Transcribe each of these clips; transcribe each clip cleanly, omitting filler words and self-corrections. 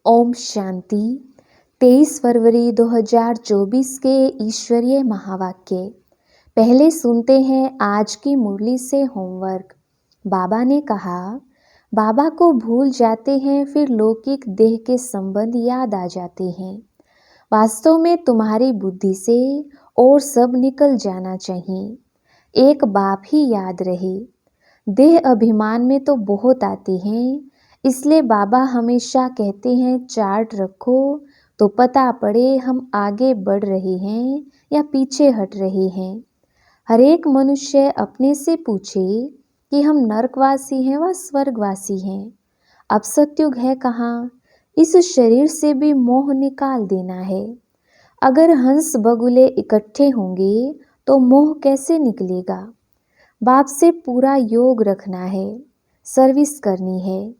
ओम शांति। 23 फरवरी 2024 के ईश्वरीय महावाक्य। पहले सुनते हैं आज की मुरली से होमवर्क। बाबा ने कहा, बाबा को भूल जाते हैं, फिर लौकिक देह के संबंध याद आ जाते हैं। वास्तव में तुम्हारी बुद्धि से और सब निकल जाना चाहिए। एक बाप ही याद रहे। देह अभिमान में तो बहुत आते हैं, इसलिए बाबा हमेशा कहते हैं चार्ट रखो तो पता पड़े हम आगे बढ़ रहे हैं या पीछे हट रहे हैं। हर एक मनुष्य अपने से पूछे कि हम नरकवासी हैं व स्वर्गवासी हैं। अब सत्युग है कहाँ? इस शरीर से भी मोह निकाल देना है। अगर हंस बगुले इकट्ठे होंगे तो मोह कैसे निकलेगा? बाप से पूरा योग रखना है, सर्विस करनी है।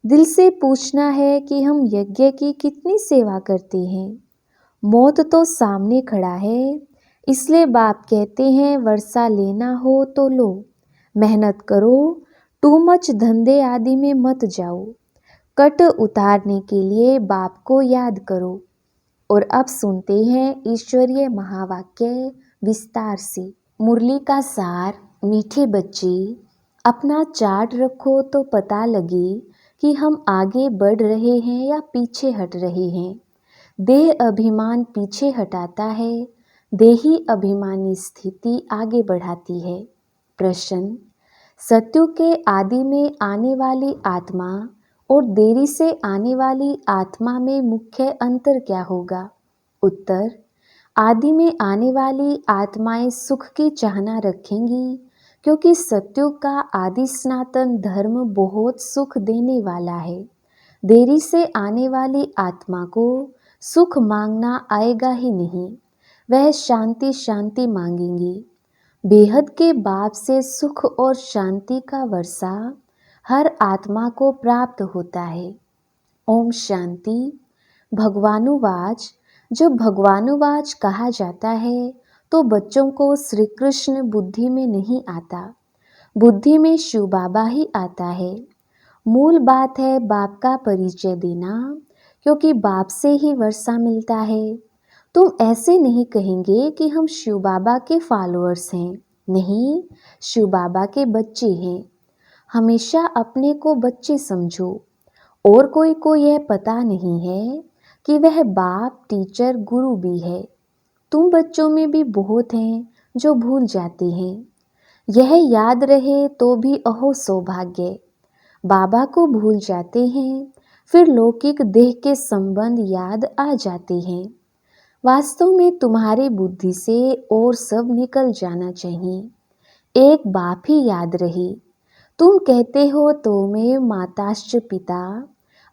दिल से पूछना है कि हम यज्ञ की कितनी सेवा करते हैं। मौत तो सामने खड़ा है, इसलिए बाप कहते हैं वर्षा लेना हो तो लो, मेहनत करो, टू मच धंधे आदि में मत जाओ। कट उतारने के लिए बाप को याद करो। और अब सुनते हैं ईश्वरीय महावाक्य विस्तार से। मुरली का सार। मीठे बच्चे, अपना चार्ट रखो तो पता लगे कि हम आगे बढ़ रहे हैं या पीछे हट रहे हैं। देह अभिमान पीछे हटाता है, देही अभिमानी स्थिति आगे बढ़ाती है। प्रश्न, सत्युग के आदि में आने वाली आत्मा और देरी से आने वाली आत्मा में मुख्य अंतर क्या होगा? उत्तर, आदि में आने वाली आत्माएं सुख की चाहना रखेंगी, क्योंकि सत्युग का आदि सनातन धर्म बहुत सुख देने वाला है। देरी से आने वाली आत्मा को सुख मांगना आएगा ही नहीं, वह शांति शांति मांगेंगी। बेहद के बाप से सुख और शांति का वर्षा हर आत्मा को प्राप्त होता है। ओम शांति। भगवानुवाच। जब भगवानुवाच कहा जाता है तो बच्चों को श्री कृष्ण बुद्धि में नहीं आता, बुद्धि में शिव बाबा ही आता है। मूल बात है बाप का परिचय देना, क्योंकि बाप से ही वर्षा मिलता है। तुम ऐसे नहीं कहेंगे कि हम शिव बाबा के फॉलोअर्स हैं, नहीं, शिव बाबा के बच्चे हैं। हमेशा अपने को बच्चे समझो। और कोई को यह पता नहीं है कि वह बाप, टीचर, गुरु भी है। तुम बच्चों में भी बहुत हैं जो भूल जाते हैं। यह याद रहे तो भी अहो सौभाग्य। बाबा को भूल जाते हैं, फिर लौकिक देह के संबंध याद आ जाते हैं। वास्तव में तुम्हारी बुद्धि से और सब निकल जाना चाहिए। एक बाप ही याद रहे। तुम कहते हो तो मैं माताश्च पिता।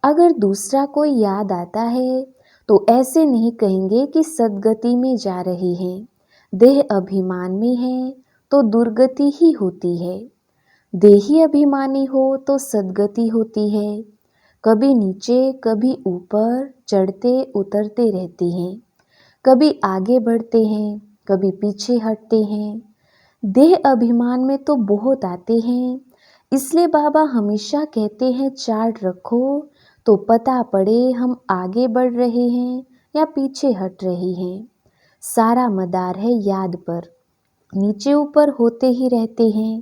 अगर दूसरा कोई याद आता है तो ऐसे नहीं कहेंगे कि सदगति में जा रहे हैं। देह अभिमान में है तो दुर्गति ही होती है। देही अभिमानी हो तो सदगति होती है। कभी नीचे कभी ऊपर चढ़ते उतरते रहते हैं। कभी आगे बढ़ते हैं, कभी पीछे हटते हैं। देह अभिमान में तो बहुत आते हैं, इसलिए बाबा हमेशा कहते हैं चार्ट रखो तो पता पड़े हम आगे बढ़ रहे हैं या पीछे हट रहे हैं। सारा मदार है याद पर, नीचे ऊपर होते ही रहते हैं।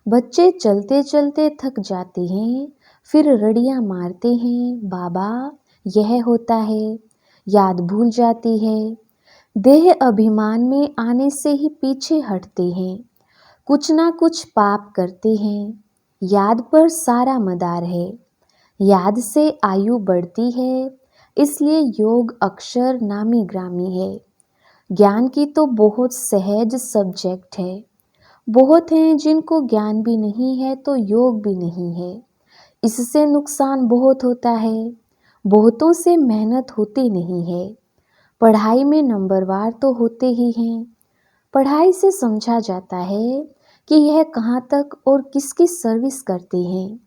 बच्चे चलते चलते थक जाते हैं, फिर रड़ियाँ मारते हैं, बाबा यह होता है, याद भूल जाती है। देह अभिमान में आने से ही पीछे हटते हैं, कुछ ना कुछ पाप करते हैं। याद पर सारा मदार है। याद से आयु बढ़ती है, इसलिए योग अक्षर नामी ग्रामी है। ज्ञान की तो बहुत सहज सब्जेक्ट है। बहुत हैं जिनको ज्ञान भी नहीं है तो योग भी नहीं है। इससे नुकसान बहुत होता है। बहुतों से मेहनत होती नहीं है। पढ़ाई में नंबरवार तो होते ही हैं। पढ़ाई से समझा जाता है कि यह कहाँ तक और किसकी सर्विस करते हैं।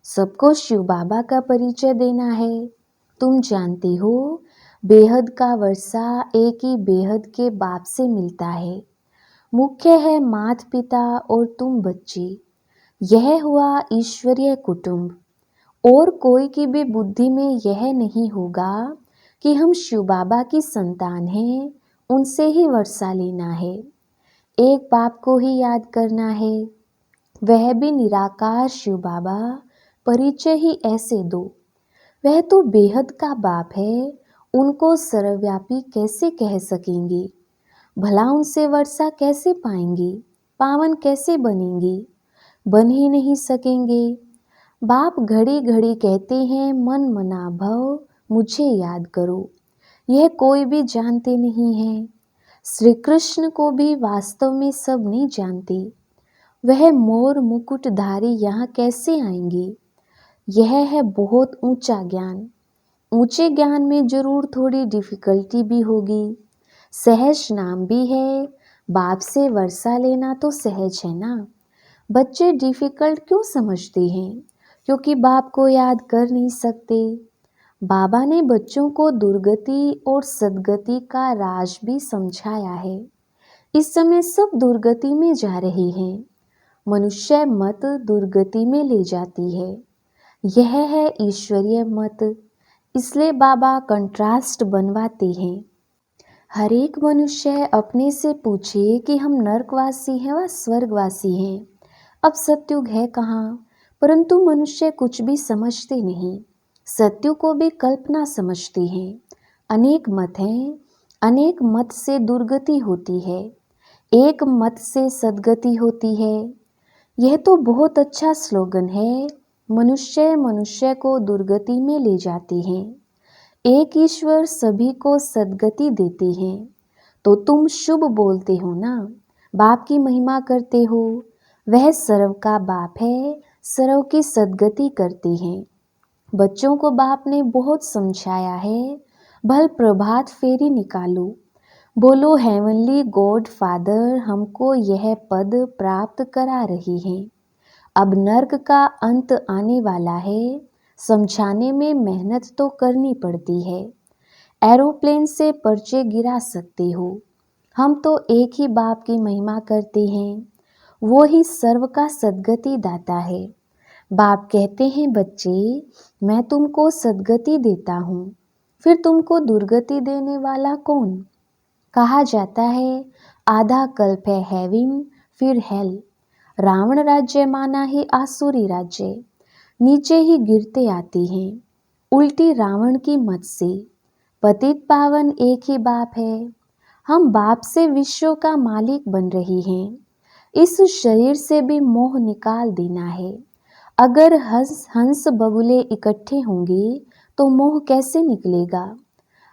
सबको शिव बाबा का परिचय देना है। तुम जानते हो बेहद का वर्षा एक ही बेहद के बाप से मिलता है। मुख्य है माता पिता और तुम बच्चे। यह हुआ ईश्वरीय कुटुंब। और कोई की भी बुद्धि में यह नहीं होगा कि हम शिव बाबा की संतान हैं, उनसे ही वर्षा लेना है, एक बाप को ही याद करना है, वह भी निराकार शिव बाबा। परिचय ही ऐसे दो, वह तो बेहद का बाप है, उनको सर्वव्यापी कैसे कह सकेंगे? भला उनसे वर्षा कैसे पाएंगे? पावन कैसे बनेंगे? बन ही नहीं सकेंगे। बाप घड़ी घड़ी कहते हैं मन मना भव, मुझे याद करो। यह कोई भी जानते नहीं है। श्री कृष्ण को भी वास्तव में सब नहीं जानते। वह मोर मुकुटधारी यहाँ कैसे आएंगे? यह है बहुत ऊंचा ज्ञान। ऊंचे ज्ञान में जरूर थोड़ी डिफिकल्टी भी होगी। सहज नाम भी है, बाप से वर्षा लेना तो सहज है ना। बच्चे डिफिकल्ट क्यों समझते हैं? क्योंकि बाप को याद कर नहीं सकते। बाबा ने बच्चों को दुर्गति और सद्गति का राज भी समझाया है। इस समय सब दुर्गति में जा रहे हैं। मनुष्य मत दुर्गति में ले जाती है। यह है ईश्वरीय मत। इसलिए बाबा कंट्रास्ट बनवाते हैं। हर एक मनुष्य अपने से पूछे कि हम नरकवासी हैं व स्वर्गवासी हैं। अब सत्युग है कहाँ? परंतु मनुष्य कुछ भी समझते नहीं। सत्युग को भी कल्पना समझते हैं। अनेक मत हैं, अनेक मत से दुर्गति होती है, एक मत से सद्गति होती है। यह तो बहुत अच्छा स्लोगन है। मनुष्य मनुष्य को दुर्गति में ले जाते हैं, एक ईश्वर सभी को सद्गति देते हैं। तो तुम शुभ बोलते हो ना, बाप की महिमा करते हो। वह सर्व का बाप है, सर्व की सद्गति करते हैं। बच्चों को बाप ने बहुत समझाया है। भल प्रभात फेरी निकालो, बोलो हेवनली गॉड फादर हमको यह पद प्राप्त करा रही है। अब नर्क का अंत आने वाला है। समझाने में मेहनत तो करनी पड़ती है। एरोप्लेन से पर्चे गिरा सकते हो। हम तो एक ही बाप की महिमा करते हैं, वो ही सर्व का सद्गति दाता है। बाप कहते हैं बच्चे, मैं तुमको सद्गति देता हूँ, फिर तुमको दुर्गति देने वाला कौन? कहा जाता है आधा कल्प है हेवन, फिर हेल। रावण राज्य माना ही आसुरी राज्य, नीचे ही गिरते आते हैं, उल्टी रावण की मत से। पतित पावन एक ही बाप है। हम बाप से विश्व का मालिक बन रहे हैं। इस शरीर से भी मोह निकाल देना है। अगर हंस बगुले इकट्ठे होंगे तो मोह कैसे निकलेगा?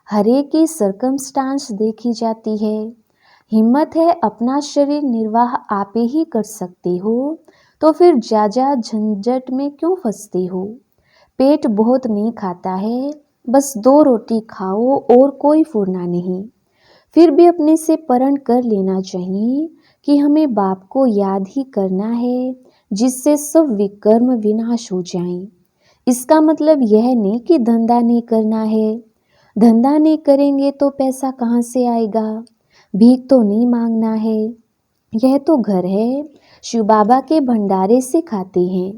हरे की सरकमस्टांस देखी जाती है। हिम्मत है अपना शरीर निर्वाह आप ही कर सकते हो, तो फिर ज्यादा झंझट में क्यों फंसते हो? पेट बहुत नहीं खाता है, बस 2 रोटी खाओ और कोई फुरना नहीं। फिर भी अपने से प्रण कर लेना चाहिए कि हमें बाप को याद ही करना है, जिससे सब विकर्म विनाश हो जाएं। इसका मतलब यह नहीं कि धंधा नहीं करना है। धंधा नहीं करेंगे तो पैसा कहाँ से आएगा? भीख तो नहीं मांगना है। यह तो घर है, शिव बाबा के भंडारे से खाते हैं।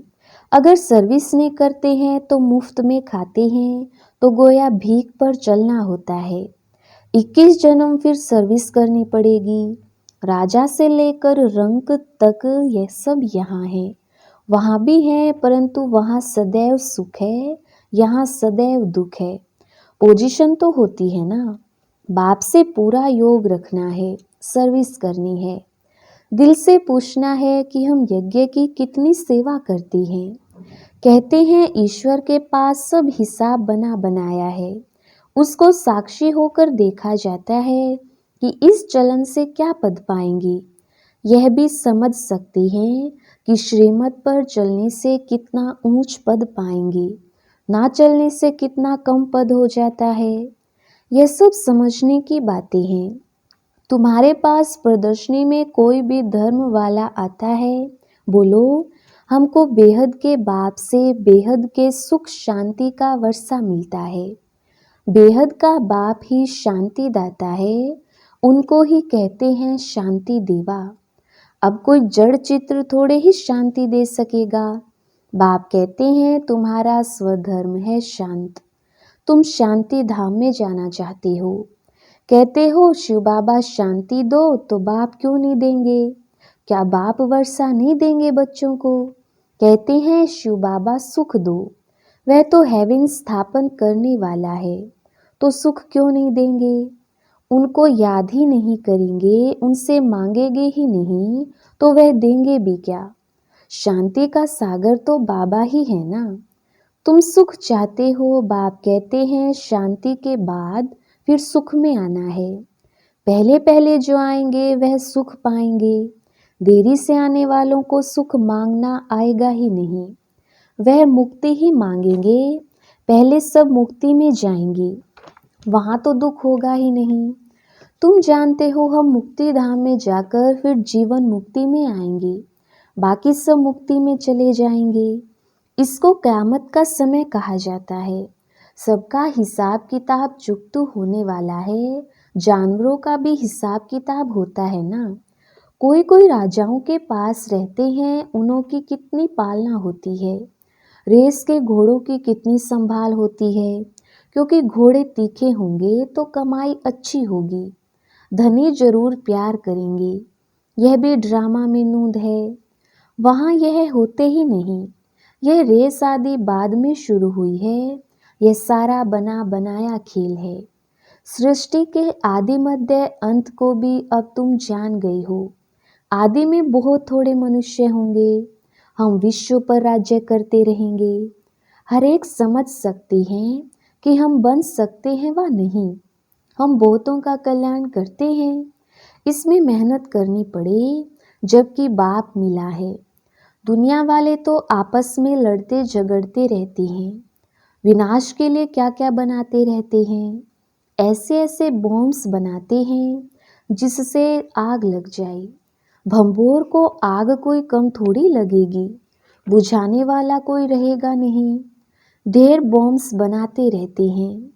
अगर सर्विस नहीं करते हैं तो मुफ्त में खाते हैं, तो गोया भीख पर चलना होता है। 21 जन्म फिर सर्विस करनी पड़ेगी। राजा से लेकर रंक तक यह सब यहाँ है। वहाँ भी है, परंतु वहाँ सदैव सुख है, यहाँ सदैव दुख है। पोजीशन तो होती है ना। बाप से पूरा योग रखना है, सर्विस करनी है। दिल से पूछना है कि हम यज्ञ की कितनी सेवा करते हैं। कहते हैं ईश्वर के पास सब हिसाब बना बनाया है, उसको साक्षी होकर देखा जाता है कि इस चलन से क्या पद पाएंगे। यह भी समझ सकते हैं कि श्रीमत पर चलने से कितना ऊंच पद पाएंगे, ना चलने से कितना कम पद हो जाता है। यह सब समझने की बातें हैं। तुम्हारे पास प्रदर्शनी में कोई भी धर्म वाला आता है, बोलो हमको बेहद के बाप से बेहद के सुख शांति का वर्षा मिलता है। बेहद का बाप ही शांति दाता है, उनको ही कहते हैं शांति देवा। अब कोई जड़ चित्र थोड़े ही शांति दे सकेगा। बाप कहते हैं तुम्हारा स्वधर्म है शांत, तुम शांति धाम में जाना चाहते हो। कहते हो शिव बाबा शांति दो, तो बाप क्यों नहीं देंगे? क्या बाप वर्षा नहीं देंगे बच्चों को? कहते हैं शिव बाबा सुख दो, वह तो हेवन स्थापन करने वाला है, तो सुख क्यों नहीं देंगे? उनको याद ही नहीं करेंगे, उनसे मांगेंगे ही नहीं, तो वह देंगे भी क्या? शांति का सागर तो बाबा ही है ना। तुम सुख चाहते हो, बाप कहते हैं शांति के बाद फिर सुख में आना है। पहले पहले जो आएंगे वह सुख पाएंगे, देरी से आने वालों को सुख मांगना आएगा ही नहीं, वह मुक्ति ही मांगेंगे। पहले सब मुक्ति में जाएंगे, वहाँ तो दुख होगा ही नहीं। तुम जानते हो हम मुक्ति धाम में जाकर फिर जीवन मुक्ति में आएंगे, बाकी सब मुक्ति में चले जाएंगे। इसको क़यामत का समय कहा जाता है। सबका हिसाब किताब चुकतू होने वाला है, जानवरों का भी हिसाब किताब होता है ना। कोई कोई राजाओं के पास रहते हैं, उन्हों की कितनी पालना होती है, रेस के घोड़ों की कितनी संभाल होती है, क्योंकि घोड़े तीखे होंगे तो कमाई अच्छी होगी, धनी जरूर प्यार करेंगे। यह भी ड्रामा में नूंद है, वहाँ यह होते ही नहीं। यह रेस आदि बाद में शुरू हुई है, यह सारा बना बनाया खेल है। सृष्टि के आदि मध्य अंत को भी अब तुम जान गई हो। आदि में बहुत थोड़े मनुष्य होंगे, हम विश्व पर राज्य करते रहेंगे। हर एक समझ सकते हैं कि हम बन सकते हैं व नहीं, हम बहुतों का कल्याण करते हैं। इसमें मेहनत करनी पड़े, जबकि बाप मिला है। दुनिया वाले तो आपस में लड़ते झगड़ते रहते हैं, विनाश के लिए क्या क्या बनाते रहते हैं। ऐसे ऐसे बॉम्ब्स बनाते हैं जिससे आग लग जाए। भंबोर को आग कोई कम थोड़ी लगेगी, बुझाने वाला कोई रहेगा नहीं। ढेर बॉम्ब्स बनाते रहते हैं,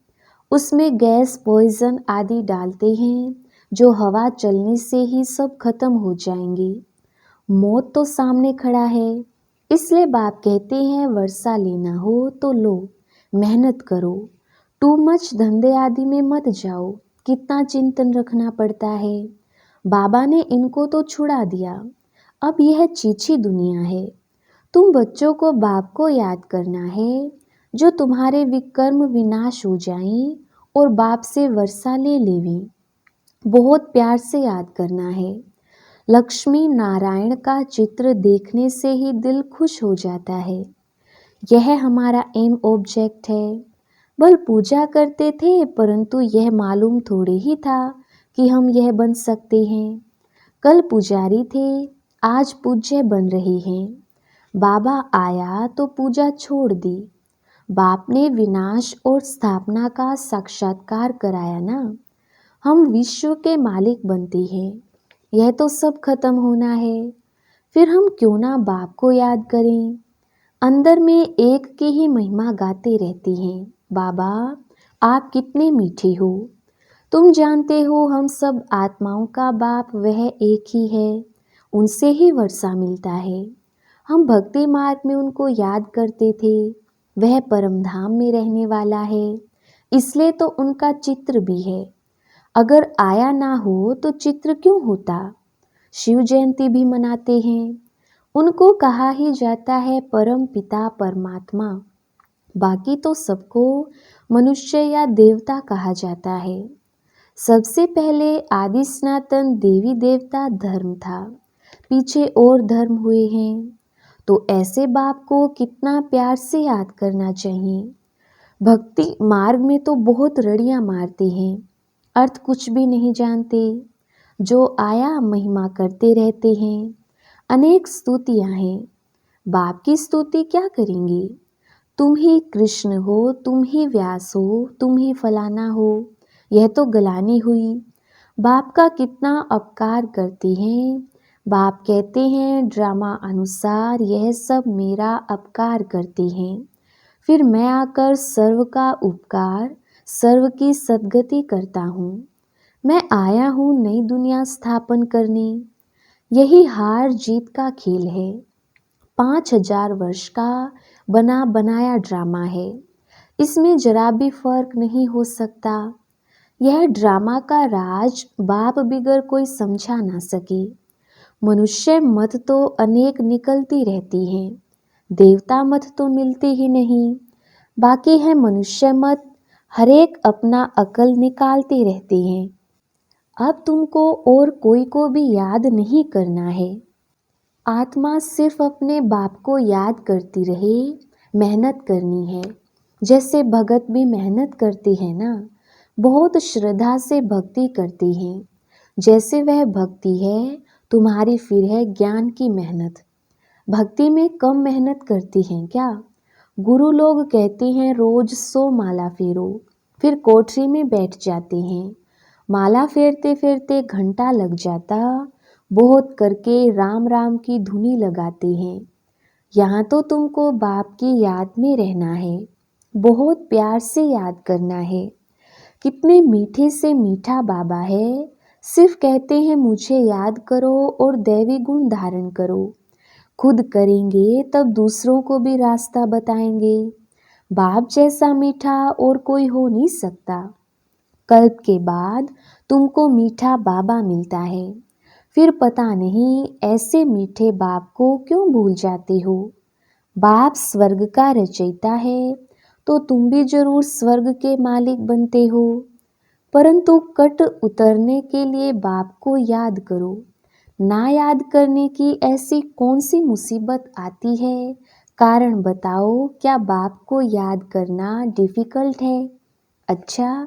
उसमें गैस पॉइजन आदि डालते हैं, जो हवा चलने से ही सब खत्म हो जाएंगे। मौत तो सामने खड़ा है, इसलिए बाप कहते हैं वर्षा लेना हो तो लो, मेहनत करो, टू मच धंधे आदि में मत जाओ। कितना चिंतन रखना पड़ता है। बाबा ने इनको तो छुड़ा दिया, अब यह चीची दुनिया है। तुम बच्चों को बाप को याद करना है, जो तुम्हारे विकर्म विनाश हो जाएं और बाप से वर्षा ले लेवें। बहुत प्यार से याद करना है। लक्ष्मी नारायण का चित्र देखने से ही दिल खुश हो जाता है। यह हमारा एम ऑब्जेक्ट है। बल पूजा करते थे, परंतु यह मालूम थोड़े ही था कि हम यह बन सकते हैं। कल पुजारी थे, आज पूज्य बन रहे हैं। बाबा आया तो पूजा छोड़ दी। बाप ने विनाश और स्थापना का साक्षात्कार कराया ना। हम विश्व के मालिक बनते हैं, यह तो सब खत्म होना है। फिर हम क्यों ना बाप को याद करें। अंदर में एक की ही महिमा गाते रहते हैं। बाबा आप कितने मीठे हो। तुम जानते हो हम सब आत्माओं का बाप वह एक ही है, उनसे ही वर्षा मिलता है। हम भक्ति मार्ग में उनको याद करते थे, वह परम धाम में रहने वाला है, इसलिए तो उनका चित्र भी है। अगर आया ना हो तो चित्र क्यों होता। शिव जयंती भी मनाते हैं, उनको कहा ही जाता है परम पिता परमात्मा, बाकी तो सबको मनुष्य या देवता कहा जाता है। सबसे पहले आदि सनातन देवी देवता धर्म था, पीछे और धर्म हुए हैं। तो ऐसे बाप को कितना प्यार से याद करना चाहिए। भक्ति मार्ग में तो बहुत रड़ियां मारते हैं, अर्थ कुछ भी नहीं जानते। जो आया महिमा करते रहते हैं। अनेक स्तुतियां हैं, बाप की स्तुति क्या करेंगे। तुम ही कृष्ण हो, तुम ही व्यास हो, तुम ही फलाना हो, यह तो गलानी हुई। बाप का कितना अपकार करते हैं। बाप कहते हैं ड्रामा अनुसार यह सब मेरा अपकार करते हैं, फिर मैं आकर सर्व का उपकार, सर्व की सद्गति करता हूँ। मैं आया हूँ नई दुनिया स्थापन करने। यही हार जीत का खेल है। 5000 वर्ष का बना बनाया ड्रामा है। इसमें जरा भी फर्क नहीं हो सकता। यह ड्रामा का राज बाप बिगर कोई समझा ना सके। मनुष्य मत तो अनेक निकलती रहती हैं, देवता मत तो मिलती ही नहीं। बाकी है मनुष्य मत, हरेक अपना अकल निकालती रहती हैं। अब तुमको और कोई को भी याद नहीं करना है। आत्मा सिर्फ अपने बाप को याद करती रहे, मेहनत करनी है। जैसे भगत भी मेहनत करती है ना, बहुत श्रद्धा से भक्ति करती हैं। जैसे वह भक्ति है तुम्हारी, फिर है ज्ञान की मेहनत। भक्ति में कम मेहनत करती हैं क्या? गुरु लोग कहते हैं रोज 100 माला फेरो, फिर कोठरी में बैठ जाते हैं। माला फेरते फेरते घंटा लग जाता, बहुत करके राम राम की धुनी लगाते हैं। यहाँ तो तुमको बाप की याद में रहना है, बहुत प्यार से याद करना है। कितने मीठे से मीठा बाबा है, सिर्फ कहते हैं मुझे याद करो और दैवी गुण धारण करो। खुद करेंगे तब दूसरों को भी रास्ता बताएंगे। बाप जैसा मीठा और कोई हो नहीं सकता। कल्प के बाद तुमको मीठा बाबा मिलता है, फिर पता नहीं ऐसे मीठे बाप को क्यों भूल जाते हो। बाप स्वर्ग का रचयिता है तो तुम भी जरूर स्वर्ग के मालिक बनते हो। परंतु कट उतरने के लिए बाप को याद करो। ना याद करने की ऐसी कौन सी मुसीबत आती है? कारण बताओ, क्या बाप को याद करना डिफिकल्ट है? अच्छा,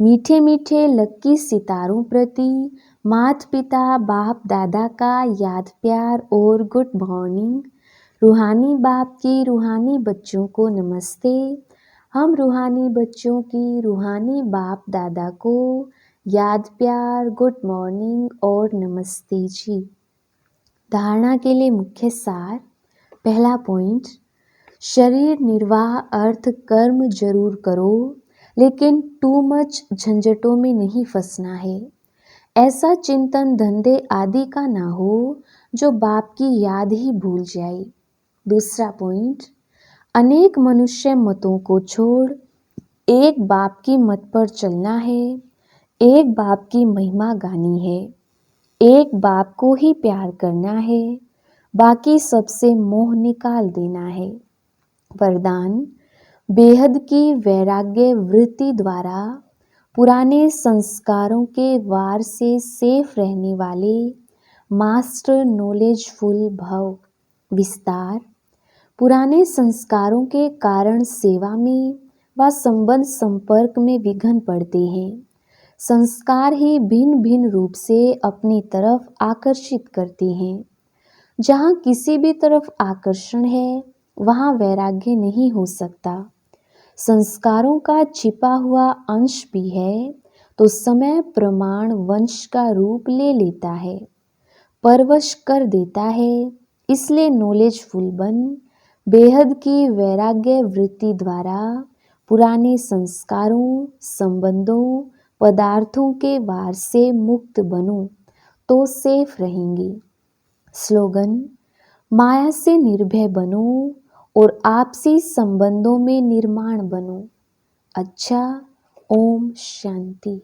मीठे मीठे लक्की सितारों प्रति माता पिता बाप दादा का याद प्यार और गुड मॉर्निंग। रूहानी बाप की रूहानी बच्चों को नमस्ते। हम रूहानी बच्चों की रूहानी बाप दादा को याद प्यार, गुड मॉर्निंग और नमस्ते जी। धारणा के लिए मुख्य सार। पहला पॉइंट, शरीर निर्वाह अर्थ कर्म जरूर करो, लेकिन टू मच झंझटों में नहीं फंसना है। ऐसा चिंतन धंधे आदि का ना हो जो बाप की याद ही भूल जाए। दूसरा पॉइंट, अनेक मनुष्य मतों को छोड़ एक बाप की मत पर चलना है। एक बाप की महिमा गानी है, एक बाप को ही प्यार करना है, बाकी सबसे मोह निकाल देना है। वरदान, बेहद की वैराग्य वृत्ति द्वारा पुराने संस्कारों के वार से सेफ रहने वाले मास्टर नॉलेजफुल भव। विस्तार, पुराने संस्कारों के कारण सेवा में व संबंध संपर्क में विघ्न पड़ते हैं। संस्कार ही भिन्न भिन्न रूप से अपनी तरफ आकर्षित करते हैं। जहाँ किसी भी तरफ आकर्षण है वहाँ वैराग्य नहीं हो सकता। संस्कारों का छिपा हुआ अंश भी है तो समय प्रमाण वंश का रूप ले लेता है, परवश कर देता है। इसलिए नॉलेजफुल बन बेहद की वैराग्य वृत्ति द्वारा पुराने संस्कारों, संबंधों, पदार्थों के वार से मुक्त बनो तो सेफ रहेंगे। स्लोगन, माया से निर्भय बनो और आपसी संबंधों में निर्माण बनो। अच्छा, ओम शांति।